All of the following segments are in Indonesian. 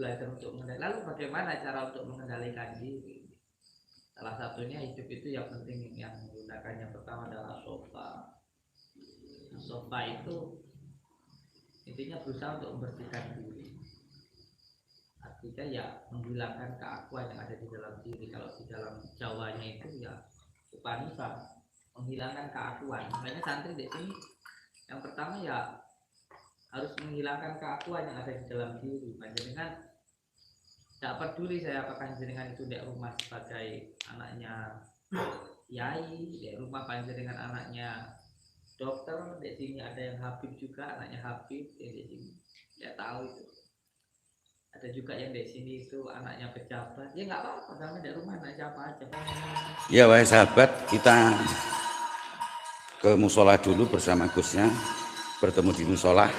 belajar untuk mengendalikan. Lalu bagaimana cara untuk mengendalikan diri? Salah satunya hidup itu yang penting yang menggunakan yang pertama adalah sofa. Sofa itu intinya berusaha untuk membersihkan diri. Artinya ya menghilangkan keakuan yang ada di dalam diri. Kalau di dalam Jawanya itu ya upanifa, menghilangkan keakuan. Makanya santri di sini yang pertama ya harus menghilangkan keakuan yang ada di dalam diri. Panjenengan tidak peduli saya apakah jenengan itu di rumah sebagai anaknya yai, di rumah panjenengan anaknya dokter, di sini ada yang Habib juga, anaknya Habib, ya di sini ya tahu itu. Ada juga yang di sini itu anaknya pejabat, ya nggak apa-apa, karena di rumah anak siapa aja. Ya wahai sahabat, kita ke musola dulu bersama Gusnya, bertemu di musola.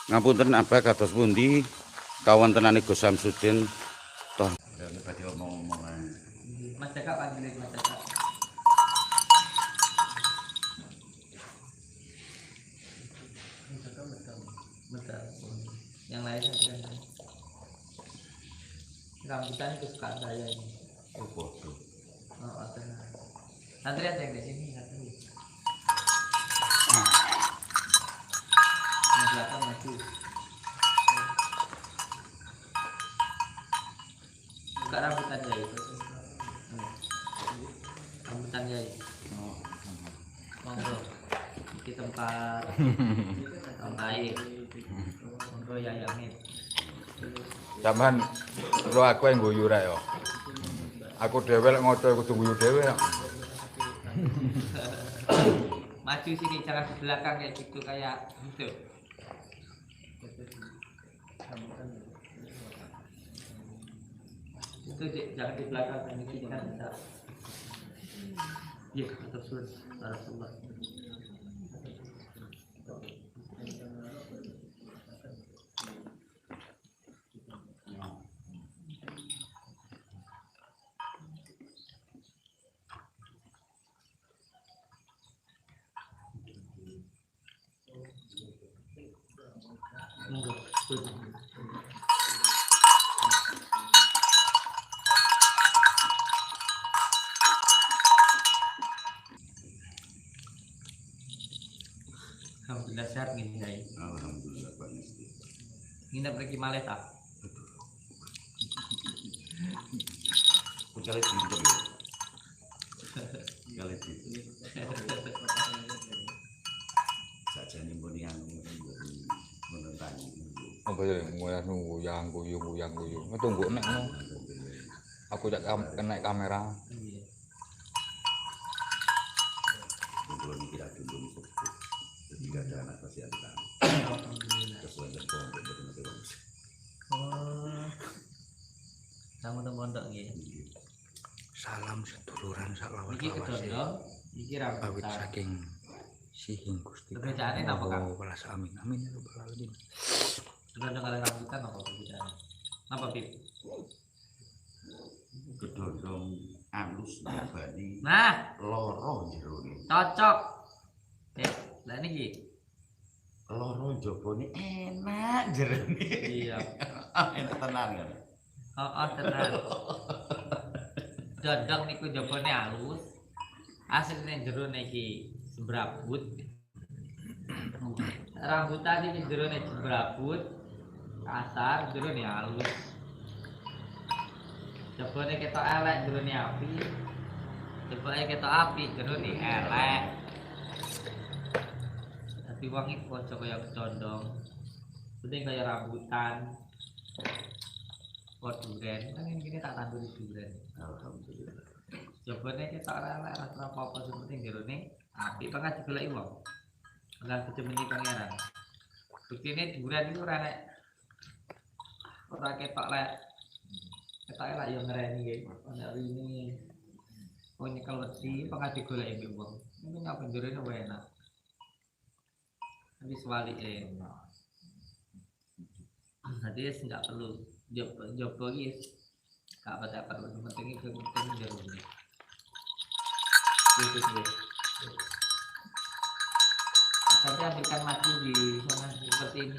Ngapunten apa kados pundi kawontenane Gus Samsudin toh badhe omong-omongan. Mas Jaka panggilin Mas Jaka. Betul. Yang lain rambutan itu suka saya ini. Oh bodoh. Oh, tenang. Santri ada yang di sini santri. Yang belakang maju. Buka rambutan ya itu. Rambutan ya. Monggo. Di tempat air. Monggo ya Yamin. Sampeyan lo aku yang guyu ra yo. Aku dhewe lek ngoco kudu guyu dhewe ya. Maju sini jangan di belakang kayak gitu kayak gitu. Itu jangan di belakang ini kita bisa. Iya, betul. Barakallah. Alhamdulillah sehat nih Yai. Alhamdulillah Pak Nesti. Nginep lagi malih tak? Kali pinter ya. Kali pinter. Sajane mbon yang menentang. Apa ya nguyang guyu. Ngetunggu nek no. Aku cak kena kamera. Iya. Belum kira dulu cukup. Ketika ada anak pasti ada. Alhamdulillah. Sesuai dengan pondok. Oh. Kamu nang pondok nggih. Salam seduluran saklawat Iki kedondong, iki awit rambutan. saking sihing Gusti. Perbedaannya apa, Kak? Welas amin ya rabbal alamin. Kedondong kali rambutan apa perbedaannya? Apa Bib? Kedondong alus bani. Nah, Loro jerone. cocok. Lah niki. Loro jabone enak jerone. Iya. Enak tenan kan. Oh, tenan. Dodong niku jabone halus. Asline jero niki sembrabut. Rambutan iki jero nek sembrabut. Kasar jero nek halus. Jabone ketok elek jero nek api. Jabone ketok api jero nek elek. Tapi wong iki kocok kaya kedondong. Penting kaya rambutan. Kok duren, kan ini tak tanduri duren. Alhamdulillah. Jabane ketok elek ora apa-apa sing penting jerone apik banget digoleki wong. Lan kecemeni pangeran. Buktine duren iku ora nek ora ketok lek. Ketok elek yo ngreni nggih. Ana rini. Pokoknya kalau di pengadi golek ibu wong. Ini ngapa njurene wae enak. Nanti sewali Jadi nggak perlu job lagi. Gak apa-apa, penting itu penting jarum ini. Itu sih. Nanti ambilkan madu di sana seperti ini.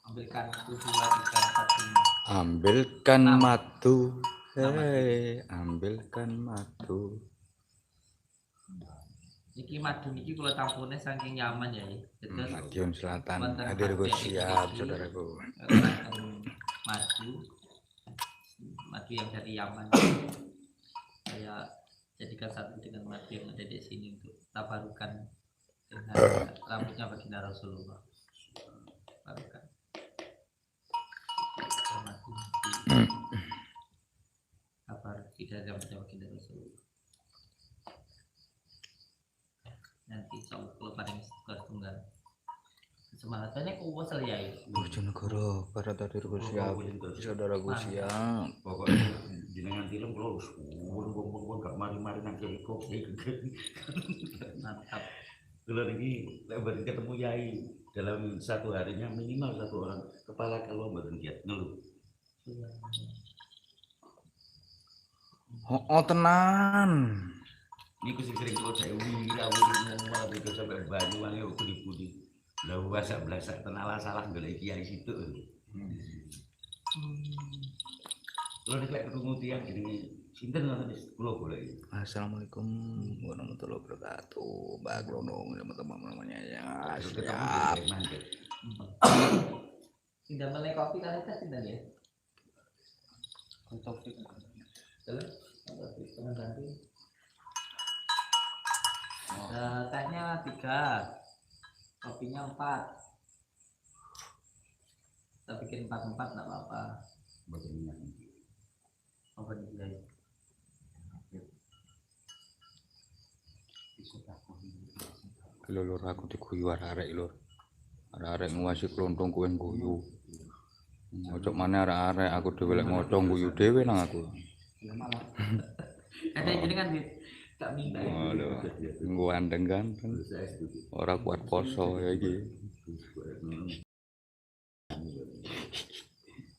Ambilkan itu 2, 3, 4, 5. Ambilkan 6. madu. Hei, ambilkan madu. Iki madu niki kalau tampunnya saking nyaman ya. Madiun Selatan wonten hadir harga siap iki, saudaraku. madu yang dari Yaman. Saya jadikan satu dengan madu yang ada di sini untuk tabarukan dengan rambutnya baginda Rasulullah. Tabarukan. Madu kabar tidak rambutnya baginda Rasulullah. Nanti insya Allah kalau pada tugas tunggal semangatnya kuwas ya. Bojonegoro para hadir siap saudaraku siap. Pokoknya jenengan film kalau suwun gak mari-mari nang kok. Mantap. Kalau ini lebar ketemu yai dalam satu harinya minimal 1 orang kepala kalau mboten giat ngeluh. Oh tenan. Ini sering kalau saya wira itu sampai Banyuwangi budi-budi. Lah wasak-blasak tenala salah golek kiai situ. Kalau nek ketemu tiyang jenenge sinten ngoten wis kula golek. Assalamualaikum warahmatullahi wabarakatuh. Mbak Glonong teman-teman namanya ya. Siap. Tidak melek kopi kali kita tidak ya. Untuk jalan teman ganti. Tehnya 3, kopinya 4. Kita bikin 4 nggak apa-apa. Bagaimana? Apa nih? Lur aku diguyu arek lur. Arek nguwasi klontong kowe guyu. Ojo maneh arek aku dhewe lek ngoco guyu dhewe nang aku. Ya malah. Ada ini kan tak minta. Waduh, ganteng ganteng. Ora kuat poso ya iki.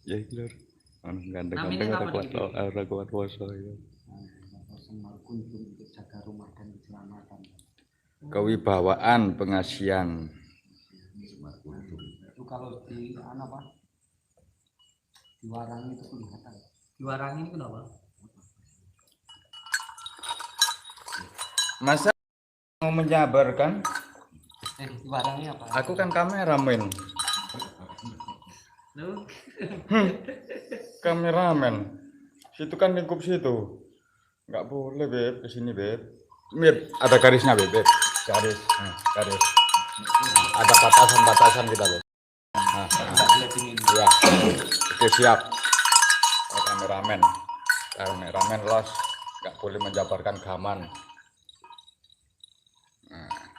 Ya iki lur. Ana ganteng-ganteng ora kuat poso ya. Jaga rumah dan keselamatan. Kewibawaan pengasihan. Itu kalau di apa? Di Warangi itu kelihatan. Di Warangi ini kenapa? Masa mau menjabarkan? Di Warangi apa? Aku kan kameramen. Lu? Kameramen. Situ kan lingkup situ. Nggak boleh beb kesini beb. Mir ada garisnya beb. Garis, garis. Ada batasan kita beb. Nah. Ya. Oke siap. Kameramen. Kameramen los. Nggak boleh menjabarkan gaman.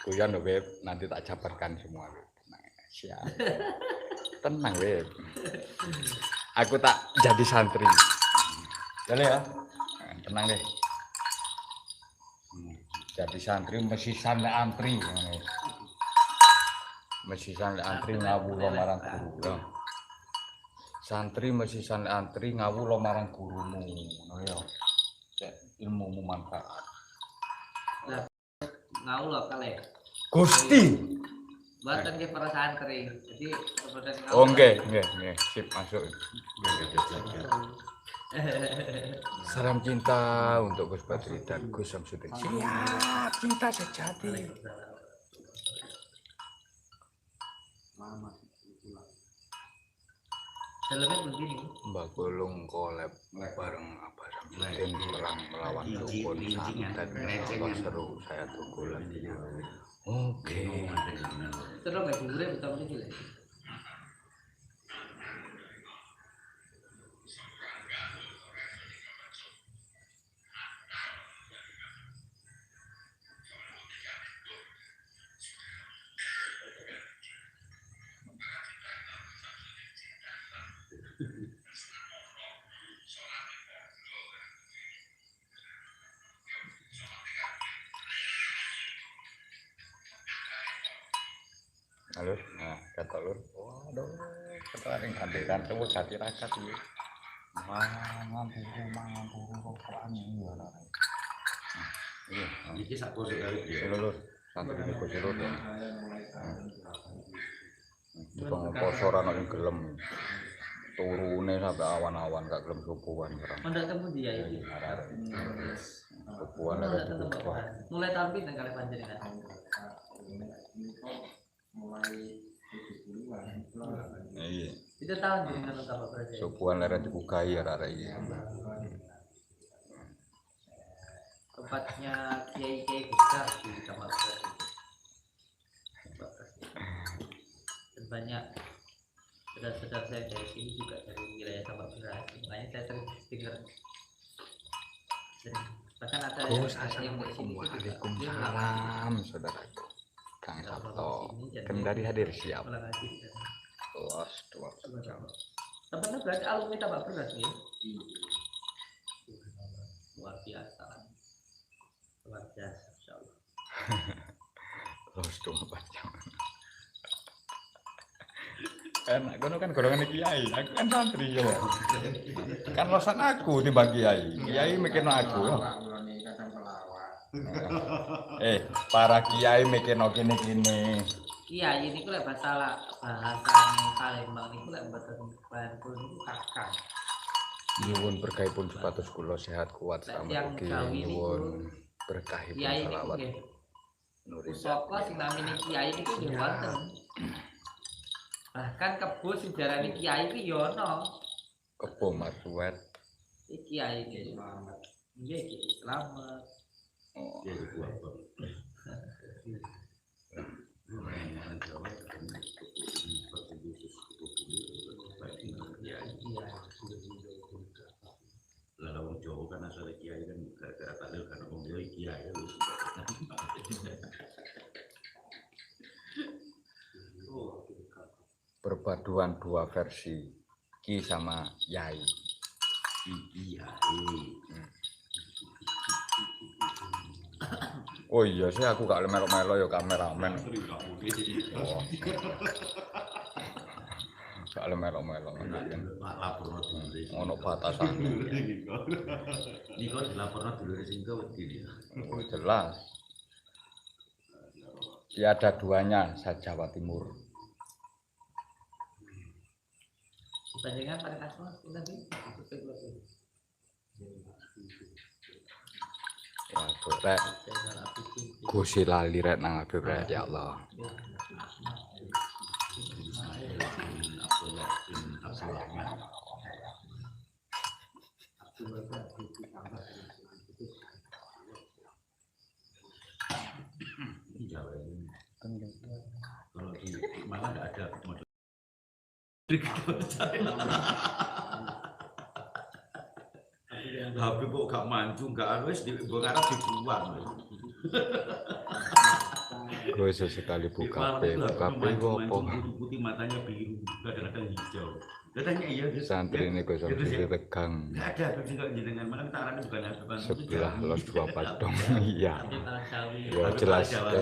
Guyon loh beb, nanti tak jabarkan semua beb. Tenang, siap. Tenang beb. Aku tak jadi santri. Boleh ya? Tenang deh. Jadi santri mesisan le antri. Mesisan le antri ngawula marang guru. Santri mesisan le antri ngawula marang gurumu. Ngono ya. Ilmumu manfaat. Ngawula kali. Gusti. Buatan ke para santri. Jadi Oh nggih. Sip masuk. Salam cinta untuk Gus Badri dan Gus Samsudin. Siap, cinta sejati. Dalamnya begini. Mbak Gulung collab bareng apa Samsudin perang melawan dukun santet. Apa seru, saya tunggu lagi. Oke. Seru nggak gurih betul betul. Halo, nah kata lur, waduh, kata yang kandikan tuh hati rakyat ini. Mangan turu rokokan ini ya lah. Iya, Iki sak kosek kali dia. lur, santri ini kok lur ya. Tukang poso ora ono gelem. Turune sampai awan-awan gak gelem subuhan barang. Mendak temu dia iki. Subuhan ada dibuka. Mulai tahun pinten kali panjenengan? Iya. Itu tahun jenengan untuk apa berarti? Subuhan lere dibukai ya arek iki. Tempatnya kiai-kiai besar di Tambak Beras. Dan banyak saudara-saudara saya dari sini juga dari wilayah Tambak Beras. Makanya saya sering dengar. Bahkan ada yang dari sini juga. Waalaikumsalam saudaraku. Kang Sabto, kendari hadir siap. Luas dua jam. Tempatnya berarti alumni Tambak Beras ya? Luar biasa. Luar biasa, insyaallah. Luas dua jam. Enak, kono kan golongan kiai, aku kan santri yo. Kan losan aku timbang kiai. Kiai mikirno aku. Para kiai mikirno kene-kene. Iya, ini ku lek bahasa bahasa Palembang niku lek mboten Bantul niku kakak. Nyuwun berkahipun supados kula sehat kuat selamat ugi nyuwun berkahipun Kiai niku selawat nggih. nurin. Pusaka sing namine kiai niku nggih wonten. Bahkan kebo sing diarani kiai iki ya ana. Kebo Masuwet. Iki kiai iki selamat. Nggih iki selamat. Oh. Dia itu apa? Lah wong Jawa kan asale kiai kan gara-gara tahlil karena wong Jawa kiai. Perpaduan dua versi Ki sama Yai. Iya. Oh iya sih aku gak melo-melo ya kameramen. Oh. Gak melo-melo kan. Laporno dulu. Ono batasan. Niko dilaporno dulu sing wedi. Oh, jelas. Tiada duanya se-Jawa Timur. Panjenengan pada kasih nanti. Waduh rek. Gusti lali rek nang Habib rek ya Allah. Kalau di malah nggak ada model. HP kok gak maju, gak harus dibuat dibuang. Gue sesekali buka HP apa? Putih matanya biru, kadang-kadang hijau. Katanya iya. Santri ini gue sampai tegang. Nggak ada Habib sih jenengan, malah kita arahnya bukan Sebelah los dua padong. Iya. Tapi Talang Jawi. Ya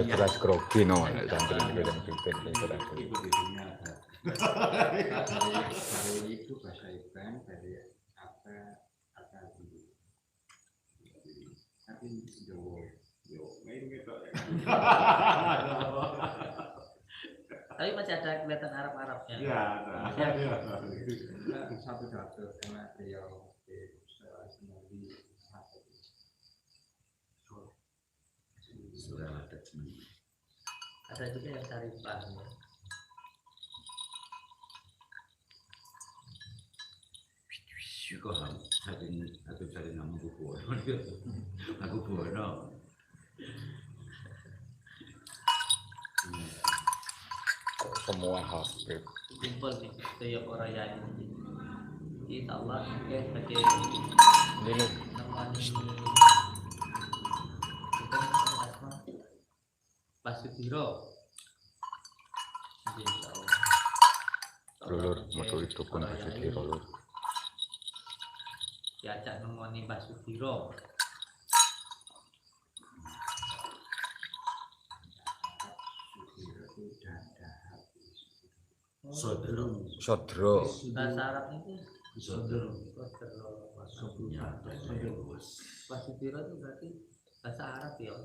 jelas grogi no santri ini gue sampai tegang. Dari itu bahasa Iban dari apa di tapi Jawa Tapi masih ada kelihatan Arab-Arabnya. ya ada satu karena beliau di Sudah Ada juga yang Sarifah. Ya. Kok saking ngamu buku. Aku bono. Semua Habib. Simpel sih, itu ya orang yang ini. Insya Allah oke sebagai Ini nemani Pak Sudiro. Insya Allah. dulur metu itu pun sedih lur. Diajak nemoni Pak Sudiro. Sodro. Bahasa Arabnya itu Sodro. Sodro. Nyata bos. Wasipiro itu berarti bahasa Arab ya.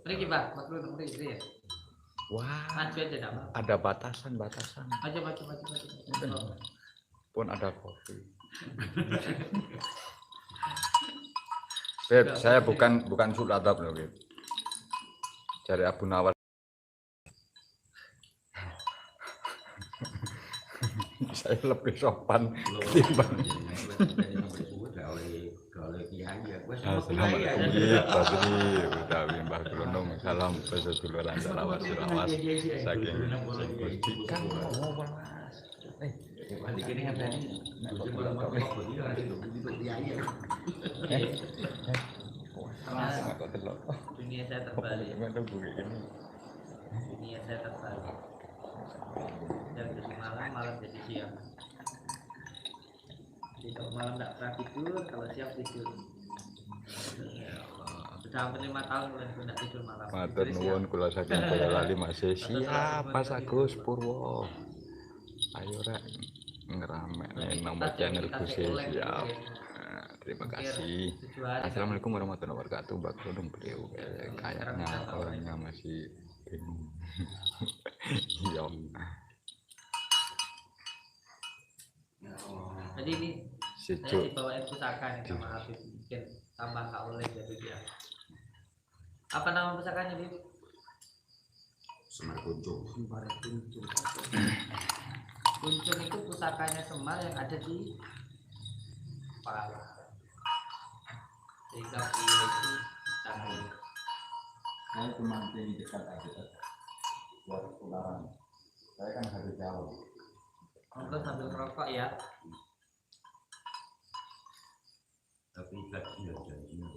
Mari Pak, makhluk nomor itu ya. Wah, Maju aja dah, Pak. ada batasan. Maju. Pun ada kopi. Beb, saya bukan suladab loh, Beb. Cari Abu Nawal. Saya lebih sopan timbang. Assalamualaikum Mbah Glondong, salam peseduluran salawat surawas saking Gustikan ngomong Dunia saya terbalik. Dunia saya terbalik. Yang jadi malam jadi siang. Kalau malam tidak pernah tidur, kalau siang tidur. Sudah hampir 5 tahun bulan tidak tidur malam. Matur nuwun kula saking Boyolali masih siap Mas Agus Purwo. Ayo rek ngeramekne nomor channel Gus siap. Terima kasih. Assalamualaikum warahmatullahi wabarakatuh. Mbak Glondong beliau kayaknya orangnya masih bingung. Iya. Jadi ini saya dibawain pusaka nih sama Habib, mungkin tambah Kak Oleh jadi dia. Apa nama pusakanya, Bib? Semar Kuncung. Kuncung itu pusakanya Semar yang ada di Pala. Sehingga beliau itu canggih. Saya cuma di dekat aja buat ketularan. Saya kan harus jauh. Monggo sambil merokok ya. Tapi tadi ya janjinya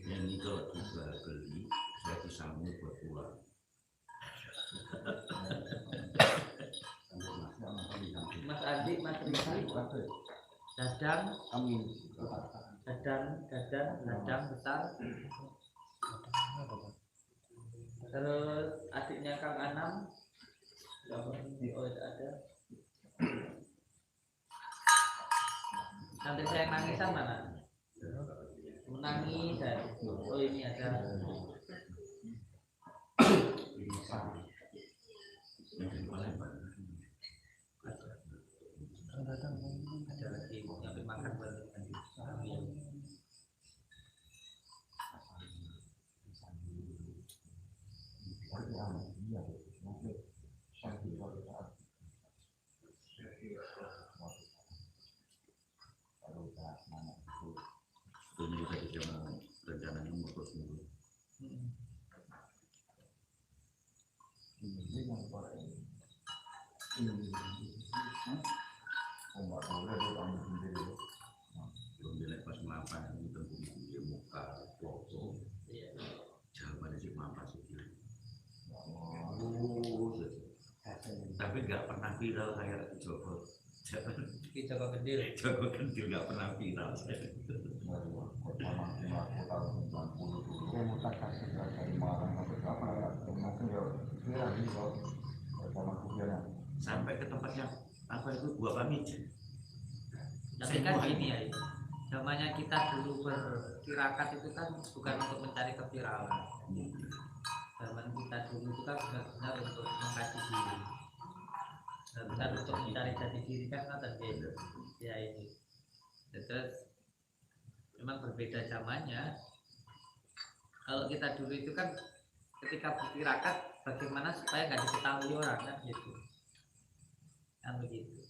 yang ini kalau juga beli saya disambung buat pulang. Mas Adi, Mas Rizky, Dadang, Dadang besar. Terus adiknya Kang Anam. Oh, ada. Nanti saya nangisan mana? Menangis dan oh ini ada. Ada lagi nyampe makan buat nanti. Ini tadi cuma rencananya mau terus dulu. Belum jelek pas mapan ini tentu di muka foto. Jawabannya sih mapan sih. Tapi nggak pernah viral kayak Joko. Joko Kendil. Joko Kendil nggak pernah viral saya. Sampai ke tempat yang apa itu gua pamit. Tapi kan gini ya, namanya kita dulu bertirakat itu kan bukan untuk mencari keviralan. Zaman kita dulu itu kan benar-benar untuk mengkaji diri. Dan bukan untuk mencari jati diri kan tadi ya ini. Terus memang berbeda zamannya. Kalau kita dulu itu kan ketika bertirakat bagaimana supaya nggak diketahui orang kan gitu. Kan begitu.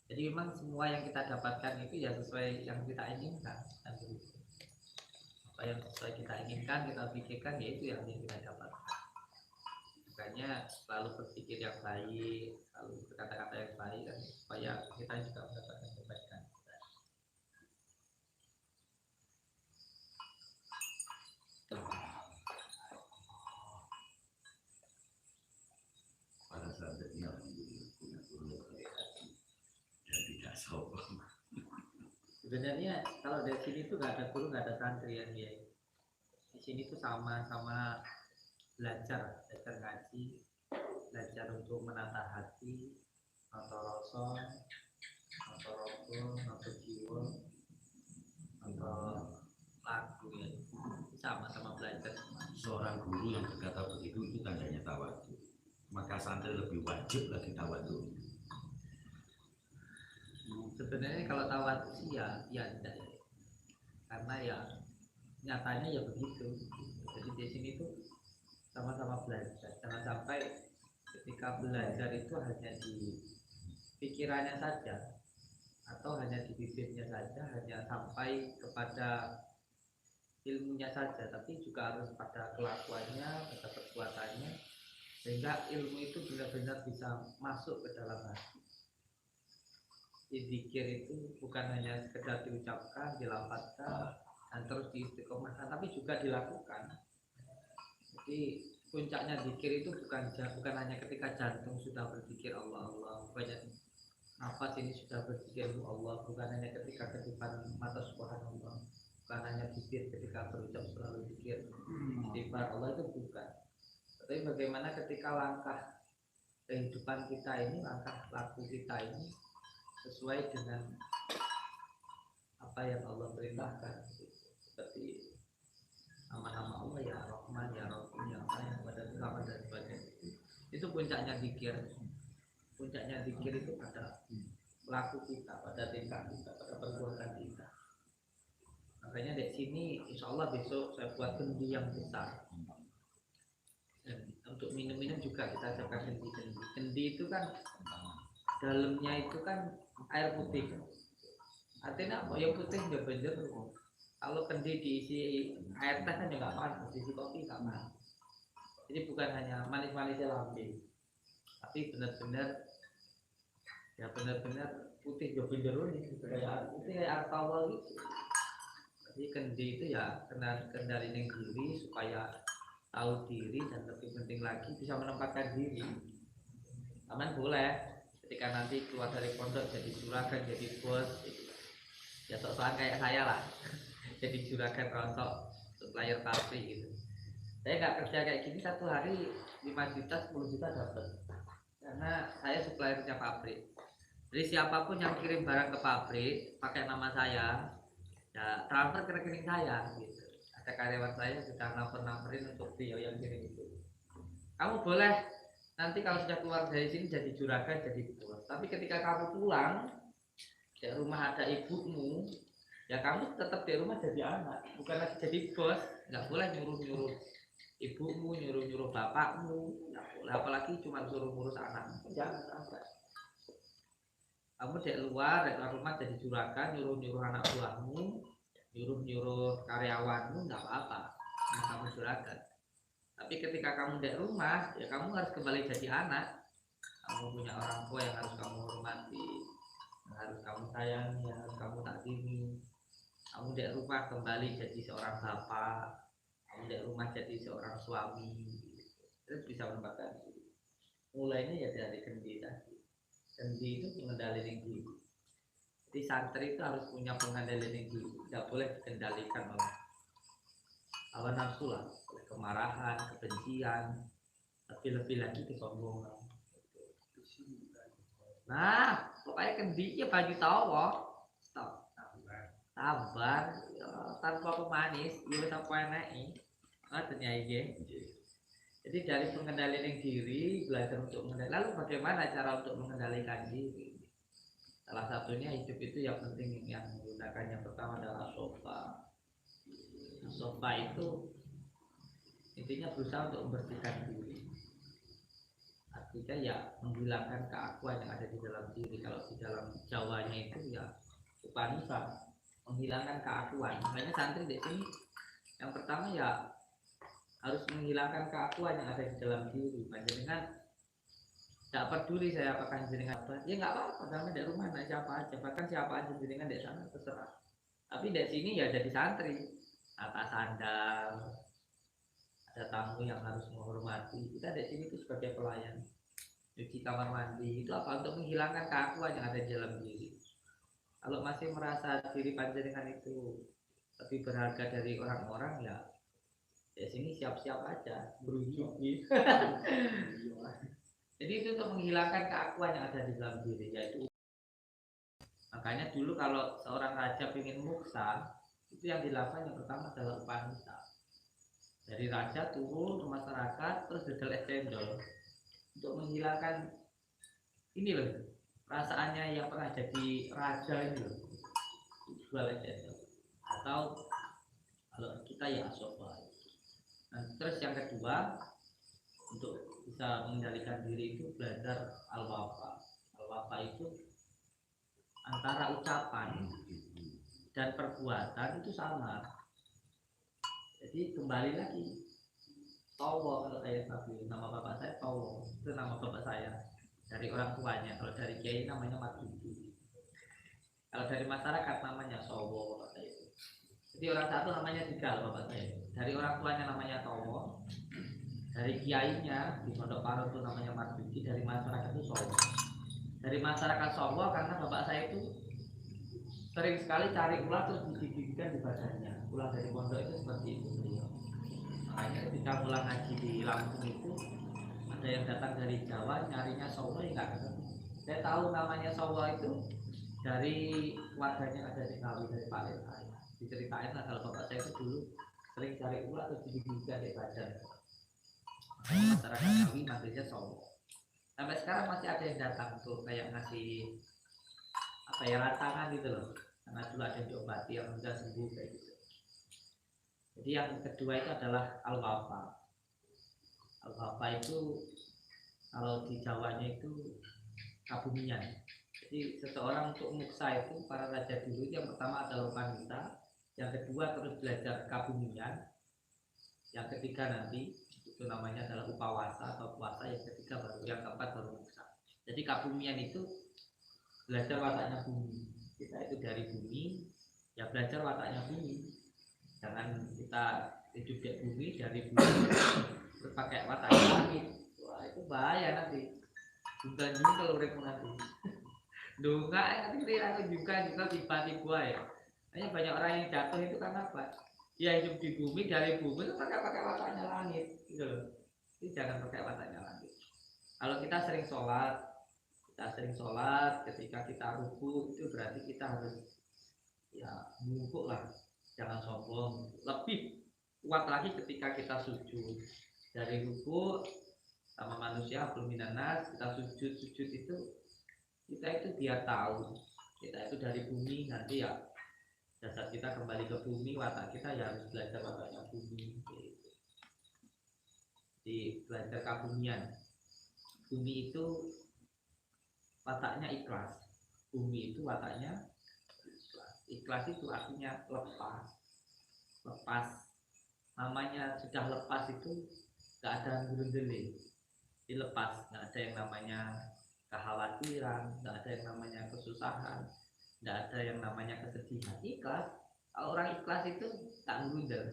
Jadi memang semua yang kita dapatkan itu ya sesuai yang kita inginkan kan begitu. Apa yang sesuai kita inginkan, kita pikirkan ya itu yang kita dapatkan. Makanya selalu berpikir yang baik, selalu berkata-kata yang baik kan supaya kita juga mendapatkan kebaikan. Pada saat ini punya guru dan tidak sombong. Sebenarnya kalau dari sini tuh nggak ada guru, nggak ada santri ya dia. Di sini tuh sama belajar ngaji, belajar untuk menata hati, nata rasa, nata rogo, nata jiwa, nata lagu ya. Sama-sama belajar. Seorang guru yang berkata begitu itu tandanya tawadhu. Maka santri lebih wajib lagi tawadhu. Sebenarnya kalau tawadhu sih ya enggak ya. Karena ya nyatanya ya begitu. Jadi di sini tuh sama-sama belajar. Jangan sampai ketika belajar itu hanya di pikirannya saja atau hanya di bibirnya saja, hanya sampai kepada ilmunya saja, tapi juga harus pada kelakuannya, pada perbuatannya, sehingga ilmu itu benar-benar bisa masuk ke dalam hati. Zikir itu bukan hanya sekedar diucapkan, dilafazkan, dan terus diistiqomahkan, tapi juga dilakukan. Jadi puncaknya zikir itu bukan hanya ketika jantung sudah berzikir Allah Allah, bukan nafas ini sudah berzikir Allah, bukan hanya ketika kedipan mata subhanallah, bukan hanya bibir ketika berucap selalu zikir istighfar Allah, itu bukan. Tapi bagaimana ketika langkah kehidupan kita ini, langkah laku kita ini sesuai dengan apa yang Allah perintahkan, seperti nama-nama Allah ya Rahman ya Rahim ya apa yang pada ulama dan sebagainya. Itu puncaknya zikir. Puncaknya zikir itu pada laku kita, pada tingkah kita, pada perbuatan kita. Makanya di sini insya Allah besok saya buat kendi yang besar. Dan untuk minum-minum juga kita siapkan kendi. Kendi itu kan dalamnya itu kan air putih. Artinya apa? Ya putih ya bener. Kalau kendi diisi air teh kan juga panas, diisi kopi nggak panas. Jadi bukan hanya manis-manisnya lambung, tapi benar-benar ya benar-benar putih ya bener nih, kayak putih kayak air tawar gitu. Jadi kendi itu ya kendaliin diri supaya tahu diri, dan lebih penting lagi bisa menempatkan diri. Aman boleh ketika nanti keluar dari pondok jadi juragan, jadi bos, ya sok-sokan kayak saya lah, jadi juragan rontok supplier pabrik gitu. Saya nggak kerja kayak gini satu hari 5 juta 10 juta dapat, karena saya suppliernya pabrik. Jadi siapapun yang kirim barang ke pabrik pakai nama saya, ya transfer ke rekening saya gitu. Ada karyawan saya sudah namperin untuk beliau yang kirim itu. Kamu boleh nanti kalau sudah keluar dari sini jadi juragan, jadi bos. Tapi ketika kamu pulang, di rumah ada ibumu, ya kamu tetap di rumah jadi anak, bukan lagi jadi bos. Nggak boleh nyuruh-nyuruh ibumu, nyuruh-nyuruh bapakmu, nggak boleh. Apalagi cuma suruh ngurus anakmu, jangan sampai. Kamu di luar rumah jadi juragan, nyuruh-nyuruh anak buahmu, nyuruh-nyuruh karyawanmu, nggak apa-apa, kamu juragan. Tapi ketika kamu di rumah, ya kamu harus kembali jadi anak. Kamu punya orang tua yang harus kamu hormati, yang harus kamu sayangi, yang harus kamu takzimi. Kamu di rumah kembali jadi seorang bapak, kamu di rumah jadi seorang suami. Terus bisa menempatkan diri. Mulainya ya dari kendi tadi. Kendi itu mengendalikan diri. Jadi santri itu harus punya pengendalian diri, tidak boleh dikendalikan oleh hawa nafsu lah, oleh kemarahan, kebencian, tapi lebih lagi kesombongan. Nah, pokoknya kendi ya baju tawa, stop, sabar, ya, tanpa pemanis, ya bisa penai, ternyata ya. Jadi dari pengendalian diri, belajar untuk mengendalikan. Lalu bagaimana cara untuk mengendalikan diri? Salah satunya hidup itu yang penting yang menggunakannya pertama adalah sofa. Sofa itu intinya berusaha untuk membersihkan diri. Artinya ya menghilangkan keakuan yang ada di dalam diri. Kalau di dalam Jawanya itu ya upanisa, menghilangkan keakuan. Makanya santri di sini yang pertama ya harus menghilangkan keakuan yang ada di dalam diri. Panjenengan tidak peduli saya apakah jenengan apa, ya nggak apa-apa, kami di rumah nah siapa aja, bahkan siapa aja jenengan di sana terserah. Tapi di sini ya jadi santri, atas sandal, ada tamu yang harus menghormati. Kita di sini itu sebagai pelayan, cuci kamar mandi itu apa, untuk menghilangkan keakuan yang ada di dalam diri. Kalau masih merasa diri panjenengan itu lebih berharga dari orang-orang, ya di sini siap-siap aja berujuk gitu. Jadi itu untuk menghilangkan keakuan yang ada di dalam diri, yaitu makanya dulu kalau seorang raja ingin muksa, itu yang dilakukan yang pertama adalah upanisa. Dari raja turun ke masyarakat terus dodol es cendol untuk menghilangkan ini loh perasaannya yang pernah jadi raja ini loh, jual es cendol. Atau kalau kita ya asofa. Nah, terus yang kedua untuk bisa mengendalikan diri itu belajar al-wafa. Al-wafa itu antara ucapan dan perbuatan itu sama. Jadi kembali lagi Towo, kalau saya tahu nama bapak saya Towo, itu nama bapak saya dari orang tuanya. Kalau dari kiai namanya Matuju, kalau dari masyarakat namanya Sowo bapak saya. Jadi orang satu namanya Tigal bapak saya, dari orang tuanya namanya Towo, dari kiainya di Pondok Paro itu namanya Matuju, dari masyarakat itu Sowo. Dari masyarakat Sowo karena bapak saya itu sering sekali cari ular terus digigitkan di badannya. Ular dari pondok itu seperti itu beliau. Makanya ketika pulang ngaji di Lampung itu ada yang datang dari Jawa nyarinya Sowo ya nggak ketemu. Saya tahu namanya Sowo itu dari warganya ada di Ngawi, dari Pak Leta. Diceritain lah kalau bapak saya itu dulu sering cari ular terus digigitkan di badan. Makanya masyarakat Ngawi manggilnya Sowo. Sampai sekarang masih ada yang datang tuh kayak ngasih apa ya rantangan gitu loh, karena dulu ada yang diobati yang sudah sembuh kayak gitu. Jadi yang kedua itu adalah al-wafa. Al-wafa itu kalau di Jawanya itu kabumian. Jadi seseorang untuk muksa itu para raja dulu yang pertama adalah upanisa, yang kedua terus belajar kabumian, yang ketiga nanti itu namanya adalah upawasa atau puasa, yang ketiga baru yang keempat baru muksa. Jadi kabumian itu belajar wataknya bumi. Kita itu dari bumi, ya belajar wataknya bumi. Jangan kita hidup di bumi, dari bumi terus pakai wataknya langit. Wah itu bahaya nanti. Bukan kalau uripmu nanti. Dunga nanti kita juga tiba-tiba ya. Hanya banyak orang yang jatuh itu karena apa? Ya hidup di bumi, dari bumi itu pakai wataknya langit. Gitu loh. Jadi jangan pakai wataknya langit. Kalau kita sering sholat, ketika kita ruku itu berarti kita harus ya mungkuk lah, jangan sombong. Lebih kuat lagi ketika kita sujud, dari ruku sama manusia belum minanas, kita sujud itu kita itu biar tahu kita itu dari bumi, nanti ya jasad kita kembali ke bumi, watak kita ya harus belajar wataknya bumi gitu. Jadi belajar kabumian. Bumi itu wataknya ikhlas. Bumi itu wataknya ikhlas. Ikhlas itu artinya lepas. Namanya sudah lepas itu gak ada gurundele. Dilepas, gak ada yang namanya kekhawatiran, gak ada yang namanya kesusahan, gak ada yang namanya kesedihan. Ikhlas. Kalau orang ikhlas itu tak gurundel.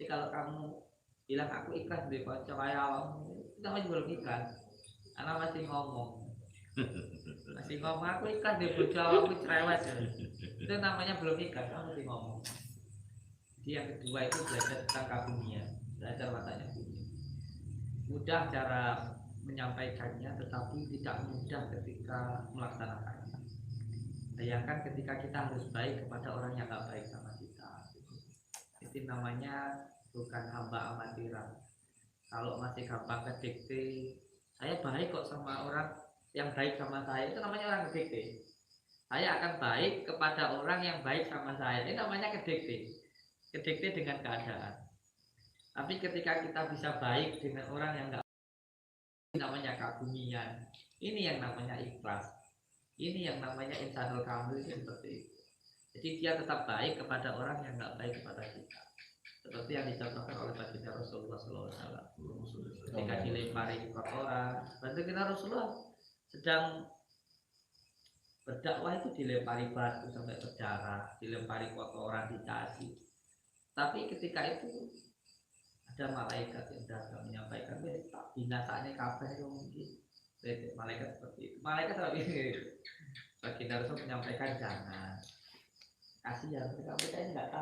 Jadi kalau kamu bilang aku ikhlas di kocok kayak awam, itu namanya belum ikhlas. Karena masih ngomong aku ikhlas di bojo aku cerewet ya. Itu namanya belum ikhlas, kamu masih ngomong. Jadi yang kedua itu belajar tentang kabumian, belajar wataknya bumi. Mudah cara menyampaikannya, tetapi tidak mudah ketika melaksanakannya. Bayangkan ketika kita harus baik kepada orang yang gak baik sama kita, itu namanya bukan hamba amatiran. Kalau masih gampang kedikte, saya baik kok sama orang yang baik sama saya, itu namanya orang kedikte. Saya akan baik kepada orang yang baik sama saya, ini namanya kedikte. Kedikte dengan keadaan. Tapi ketika kita bisa baik dengan orang yang enggak, ini namanya kagumian. Ini yang namanya ikhlas. Ini yang namanya insanul kamil, itu seperti itu. Jadi dia tetap baik kepada orang yang enggak baik kepada kita. Seperti yang dicontohkan oleh baginda Rasulullah SAW. Ketika dilempari kotoran, baginda Rasulullah sedang berdakwah itu dilempari batu sampai berdarah, dilempari kotoran, dicaci. Tapi ketika itu ada malaikat yang datang menyampaikan, binasanya kafir itu mungkin. Malaikat seperti itu. Malaikat seperti itu. Baginda Rasul menyampaikan jangan. Kasihan mereka ini nggak tahu.